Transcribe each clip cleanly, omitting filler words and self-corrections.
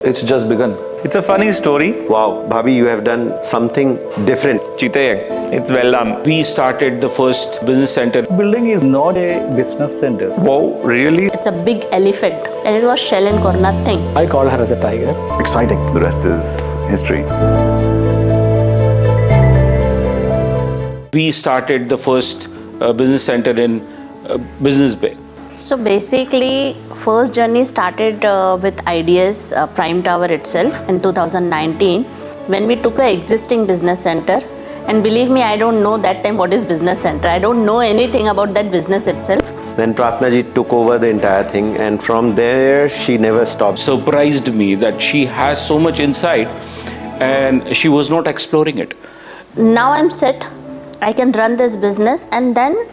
It's just begun. It's a funny story. Wow, Bhabhi, you have done something different. Chitayag, it's well done. We started the first business center. This building is not a business center. Wow, really? It's a big elephant and it was shell and core, nothing. I call her as a tiger. Exciting. The rest is history. We started the first business center in Business Bay. So basically, first journey started with IDS Prime Tower itself in 2019 when we took an existing business center. And believe me, I don't know that time what is business center. I don't know anything about that business itself. Then Prarthana ji took over the entire thing, and from there she never stopped. Surprised me that she has so much insight and she was not exploring it. Now I'm set. I can run this business, and then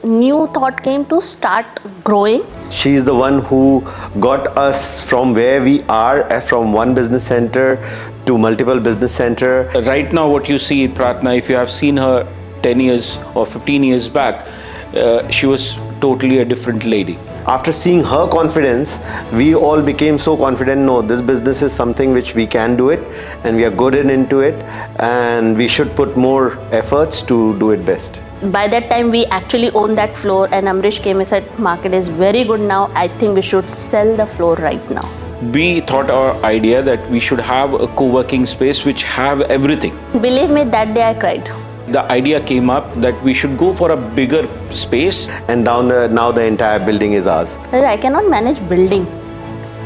new thought came to start growing. She is the one who got us from where we are, from one business center to multiple business center. Right now what you see, Prarthana, if you have seen her 10 years or 15 years back, she was totally a different lady. After seeing her confidence, we all became so confident. No, this business is something which we can do it, and we are good into it, and we should put more efforts to do it best. By that time, we actually owned that floor, and Amrish came and said, market is very good now. I think we should sell the floor right now. We thought our idea that we should have a co-working space which have everything. Believe me, that day I cried. The idea came up that we should go for a bigger space. And now the entire building is ours. I cannot manage building.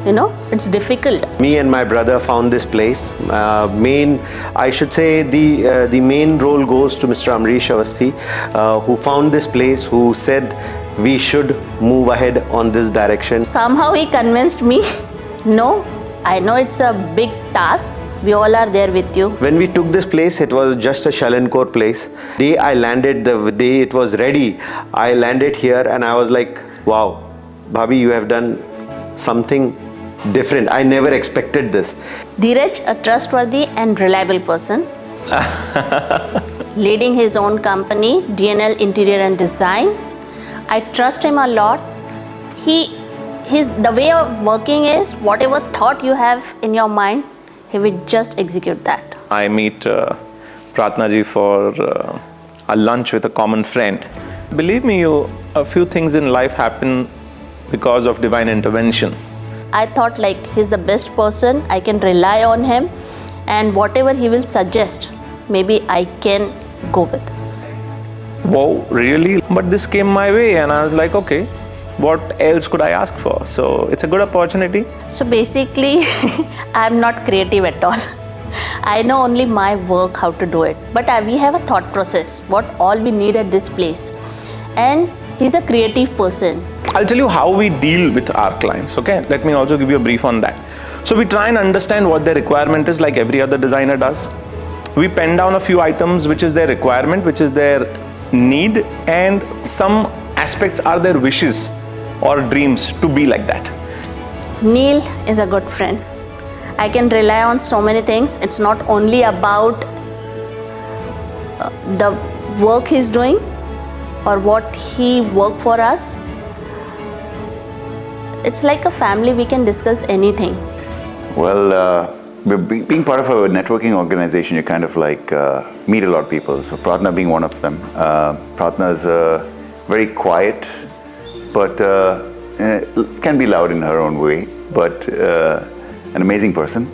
You know, it's difficult. Me and my brother found this place. I should say the main role goes to Mr. Amrish Awasthi, who found this place, who said we should move ahead on this direction. Somehow he convinced me. No, I know it's a big task. We all are there with you. When we took this place, it was just a shell and core place. The day I landed, the day it was ready, I landed here and I was like, wow, Bhabhi, you have done something different. I never expected this. Dheeraj, a trustworthy and reliable person. Leading his own company, DNL Interior and Design. I trust him a lot. The way of working is whatever thought you have in your mind, he will just execute that. I meet Prarthana ji for a lunch with a common friend. Believe me, a few things in life happen because of divine intervention. I thought like he's the best person, I can rely on him, and whatever he will suggest, maybe I can go with. Wow, really? But this came my way and I was like, okay, what else could I ask for? So it's a good opportunity. So basically, I'm not creative at all. I know only my work, how to do it. But we have a thought process, what all we need at this place. And he's a creative person. I'll tell you how we deal with our clients, okay? Let me also give you a brief on that. So we try and understand what their requirement is, like every other designer does. We pen down a few items which is their requirement, which is their need, and some aspects are their wishes or dreams to be like that. Neil is a good friend. I can rely on so many things. It's not only about the work he's doing or what he worked for us. It's like a family, we can discuss anything. Well, being part of a networking organization, you kind of like meet a lot of people. So Prarthana being one of them. Prarthana is very quiet, but can be loud in her own way, but an amazing person.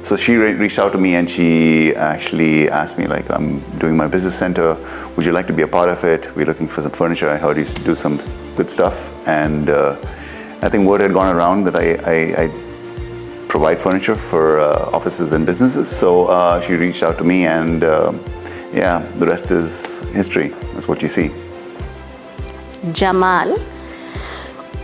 So she reached out to me and she actually asked me, like, I'm doing my business center. Would you like to be a part of it? We're looking for some furniture. I heard you do some good stuff. And I think word had gone around that I provide furniture for offices and businesses. So she reached out to me and yeah, the rest is history. That's what you see. Jamal.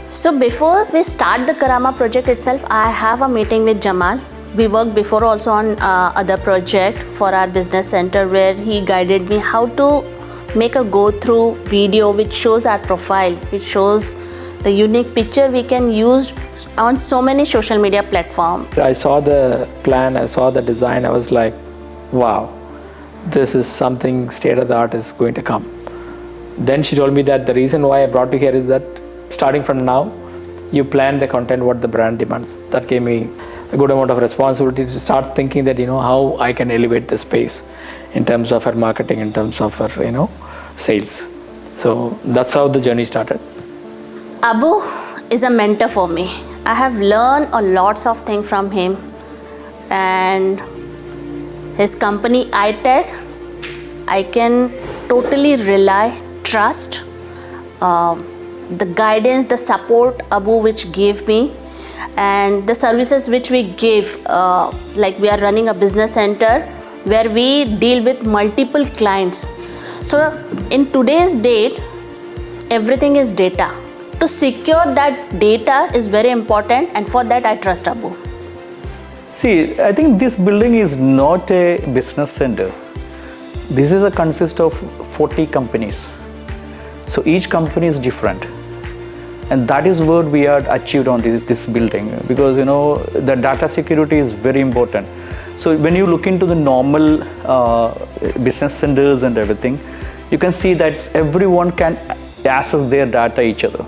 So before we start the Karama project itself, I have a meeting with Jamal. We worked before also on other project for our business center where he guided me how to make a go-through video which shows our profile, which shows the unique picture we can use on so many social media platforms. I saw the plan, I saw the design, I was like, wow, this is something state-of-the-art is going to come. Then she told me that the reason why I brought you here is that starting from now, you plan the content what the brand demands. That gave me a good amount of responsibility to start thinking that, how I can elevate the space in terms of her marketing, in terms of her, sales. So that's how the journey started. Abu is a mentor for me. I have learned a lots of things from him, and his company iTech, I can totally rely, trust, the guidance, the support Abu which gave me, and the services which we give, like we are running a business center where we deal with multiple clients. So in today's date, everything is data. To secure that data is very important, and for that I trust Abu. See, I think this building is not a business center. This is a consist of 40 companies. So each company is different. And that is what we had achieved on this building, because the data security is very important. So when you look into the normal business centers and everything, you can see that everyone can access their data each other.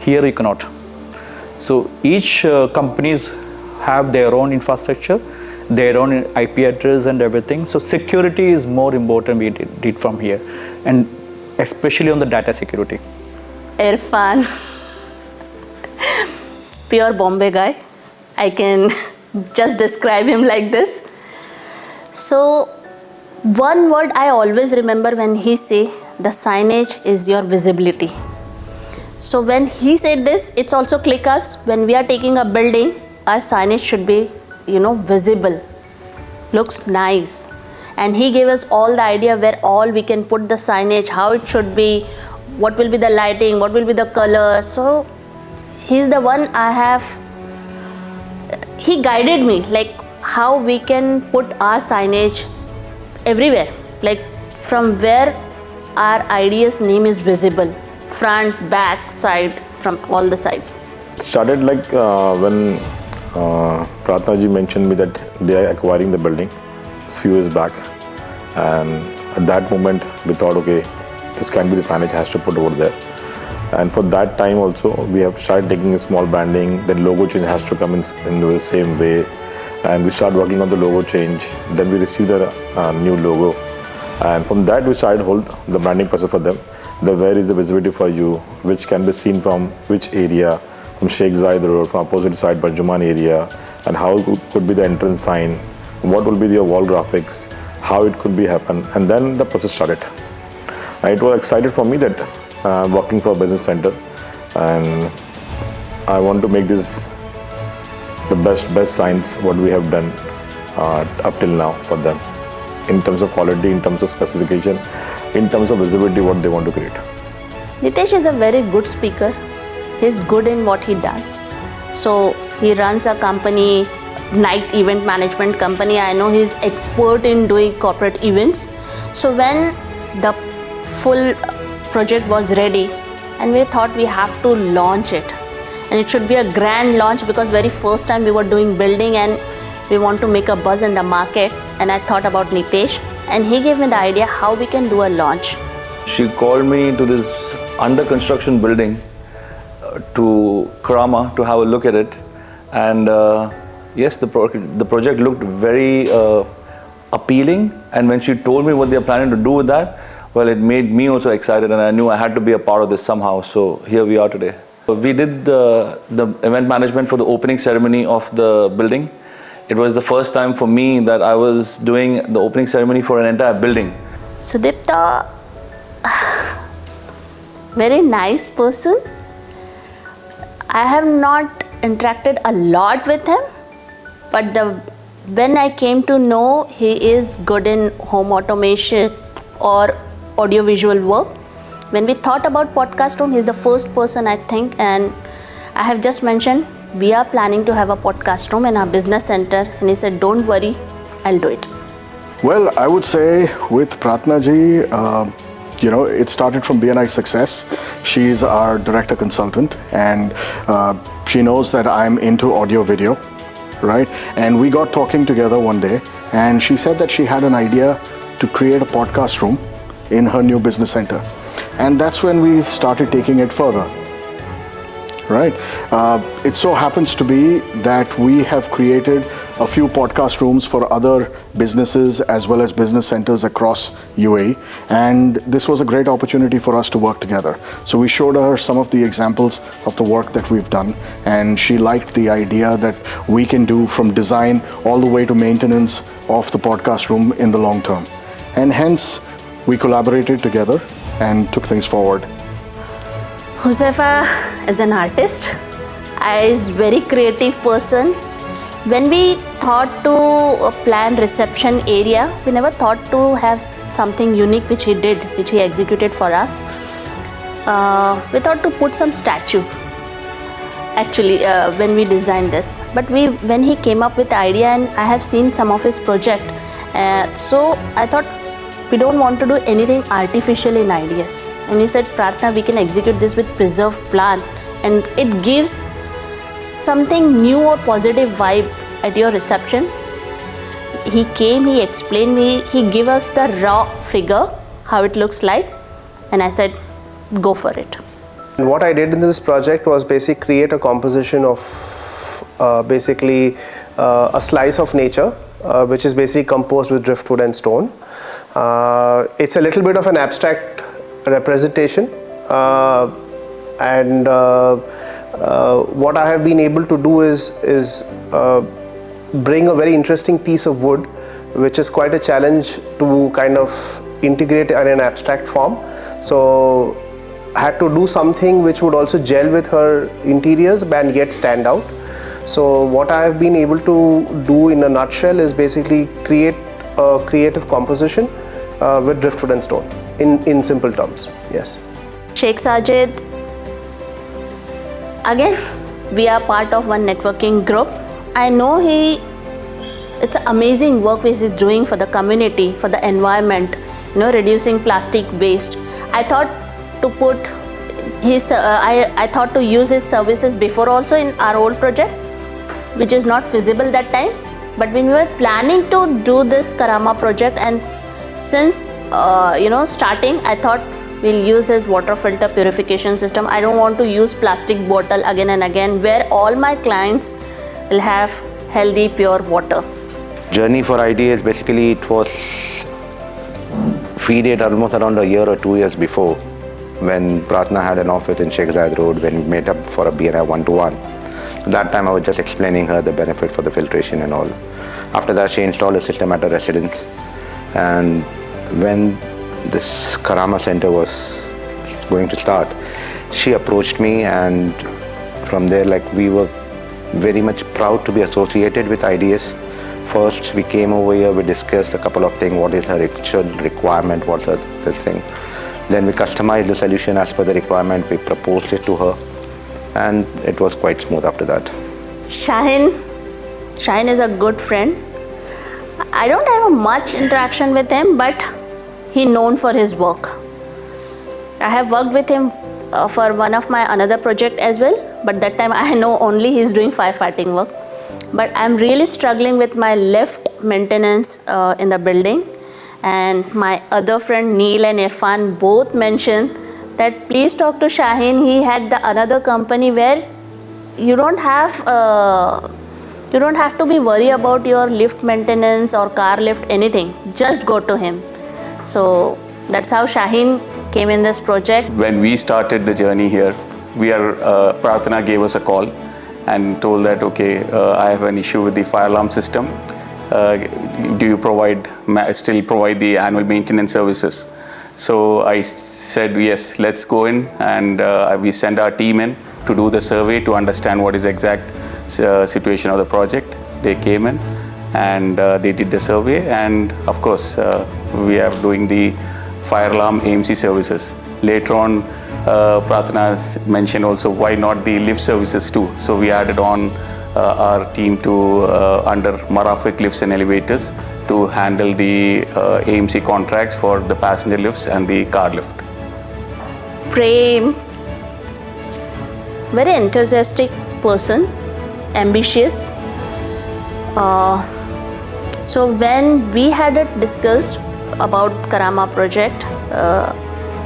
Here you cannot. So each companies have their own infrastructure, their own IP address and everything. So security is more important we did from here, and especially on the data security. Irfan, pure Bombay guy. I can just describe him like this. So one word I always remember when he say, the signage is your visibility. So when he said this, it's also click us. When we are taking a building, our signage should be, visible, looks nice. And he gave us all the idea where all we can put the signage, how it should be, what will be the lighting, what will be the color. So he's the one he guided me, like how we can put our signage everywhere, like from where our IDS name is visible, front, back, side, from all the sides. It started like when Prarthana ji mentioned me that they are acquiring the building a few years back, and at that moment we thought, okay, this can be the signage has to put over there. And for that time also we have started taking a small branding, then logo change has to come in the same way, and we start working on the logo change. Then we received the new logo, and from that we started hold the branding process for them. Where is the visibility for you, which can be seen from which area, from Sheikh Zayed Road, from opposite side Barjuman area, and how could be the entrance sign, what will be the wall graphics, how it could be happen, and then the process started. And it was excited for me that I'm working for a business center, and I want to make this the best signs what we have done up till now for them, in terms of quality, in terms of specification, in terms of visibility, what they want to create. Nitesh is a very good speaker. He's good in what he does. So he runs a company, night event management company. I know he's expert in doing corporate events. So when the full project was ready, and we thought we have to launch it, and it should be a grand launch, because very first time we were doing building and we want to make a buzz in the market. And I thought about Nitesh, and he gave me the idea how we can do a launch. She called me to this under construction building to Karama to have a look at it, and yes, the project looked very appealing. And when she told me what they are planning to do with that, well, it made me also excited, and I knew I had to be a part of this somehow. So here we are today. We did the event management for the opening ceremony of the building. It was the first time for me that I was doing the opening ceremony for an entire building. Sudipta, very nice person. I have not interacted a lot with him, but when I came to know he is good in home automation or audiovisual work, when we thought about podcast room, he's the first person I think, and I have just mentioned we are planning to have a podcast room in our business center, and he said, don't worry, I'll do it. Well, I would say with Prarthana ji, it started from BNI Success. She's our director consultant, and she knows that I'm into audio video, right? And we got talking together one day, and she said that she had an idea to create a podcast room in her new business center. And that's when we started taking it further. right? It so happens to be that we have created a few podcast rooms for other businesses as well as business centers across UAE, and this was a great opportunity for us to work together. So we showed her some of the examples of the work that we've done, and she liked the idea that we can do from design all the way to maintenance of the podcast room in the long term. And hence, we collaborated together and took things forward. Huzaifa is an artist. Is very creative person. When we thought to plan reception area, we never thought to have something unique which he did, which he executed for us. We thought to put some statue. Actually, when we designed this, but when he came up with the idea, and I have seen some of his project, so I thought, we don't want to do anything artificial in IDS. And he said, Prarthana, we can execute this with preserved plan, and it gives something new or positive vibe at your reception. He came, he explained me, he gave us the raw figure, how it looks like, and I said, go for it. And what I did in this project was basically create a composition of a slice of nature, which is basically composed with driftwood and stone. It's a little bit of an abstract representation, and what I have been able to do is bring a very interesting piece of wood, which is quite a challenge to kind of integrate in an abstract form. So I had to do something which would also gel with her interiors and yet stand out. So what I have been able to do in a nutshell is basically create a creative composition with driftwood and stone in simple terms. Yes. Sheikh Sajid, again, we are part of one networking group. I know it's amazing work which he's doing for the community, for the environment, reducing plastic waste. I thought to put I thought to use his services before also in our old project, which is not feasible that time. But when we were planning to do this Karama project, and since starting, I thought we'll use his water filter purification system. I don't want to use plastic bottle again and again, where all my clients will have healthy, pure water. Journey for IDS, basically it was feeded almost around a year or 2 years before, when Prarthana had an office in Sheikh Zayed Road, when we met up for a BNI 1-to-1. That time I was just explaining her the benefit for the filtration and all. After that, she installed a system at her residence. And when this Karama Center was going to start, she approached me, and from there, we were very much proud to be associated with IDS. First, we came over here, we discussed a couple of things, what is her actual requirement, what's this thing. Then we customized the solution as per the requirement, we proposed it to her, and it was quite smooth after that. Shaheen is a good friend. I don't have much interaction with him, but he's known for his work. I have worked with him for one of my another project as well, but that time I know only he's doing firefighting work. But I'm really struggling with my lift maintenance in the building, and my other friend Neil and Irfan both mentioned that please talk to Shaheen. He had the another company where you don't have to be worried about your lift maintenance or car lift, anything. Just go to him. So that's how Shaheen came in this project. When we started the journey here, Prarthana gave us a call and told that, okay, I have an issue with the fire alarm system. Do you still provide the annual maintenance services? So I said, yes, let's go in, and we sent our team in to do the survey to understand what is the exact situation of the project. They came in and they did the survey, and of course we are doing the fire alarm AMC services. Later on, Prarthana mentioned also why not the lift services too. So we added on our team to under Marafiq lifts and elevators to handle the AMC contracts for the passenger lifts and the car lift. Prem, very enthusiastic person, ambitious. So when we had it discussed about Karama project,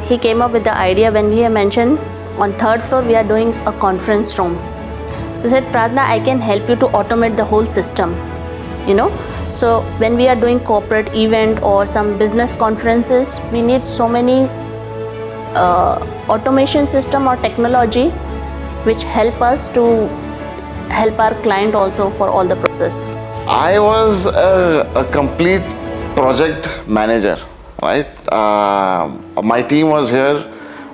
he came up with the idea when we mentioned on 3rd floor we are doing a conference room. So I said, Prarthana, I can help you to automate the whole system, you know. So when we are doing corporate event or some business conferences, we need so many automation system or technology which help us to help our client also for all the processes. I was a complete project manager, right? My team was here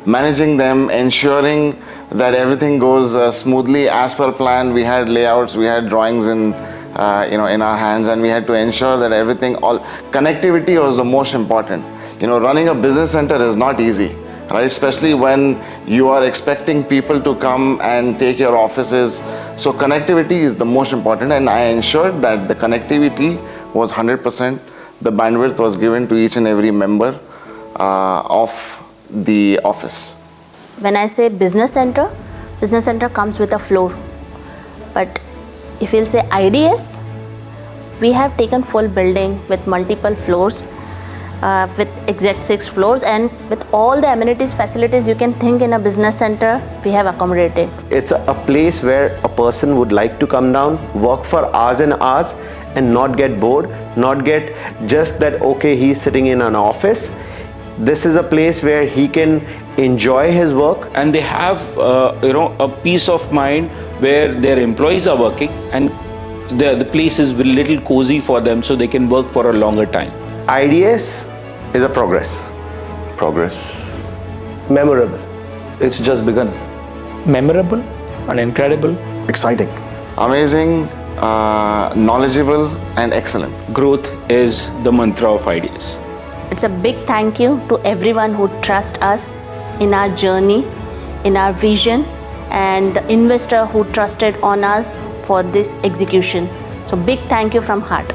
managing them, ensuring that everything goes smoothly as per plan. We had layouts, we had drawings in in our hands, and we had to ensure that everything, all connectivity was the most important. Running a business center is not easy, right? Especially when you are expecting people to come and take your offices. So connectivity is the most important, and I ensured that the connectivity was 100%. The bandwidth was given to each and every member of the office. When I say business center comes with a floor. But if you'll say IDS, we have taken full building with multiple floors, with exact 6 floors, and with all the amenities, facilities you can think in a business center, we have accommodated. It's a place where a person would like to come down, work for hours and hours, and not get bored, not get just that, okay, he's sitting in an office. This is a place where he can enjoy his work. And they have a peace of mind where their employees are working, and the place is a little cozy for them, so they can work for a longer time. IDS is a progress. Progress. Memorable. It's just begun. Memorable and incredible. Exciting. Amazing, knowledgeable, and excellent. Growth is the mantra of IDS. It's a big thank you to everyone who trusts us in our journey, in our vision, and the investor who trusted on us for this execution. So big thank you from heart.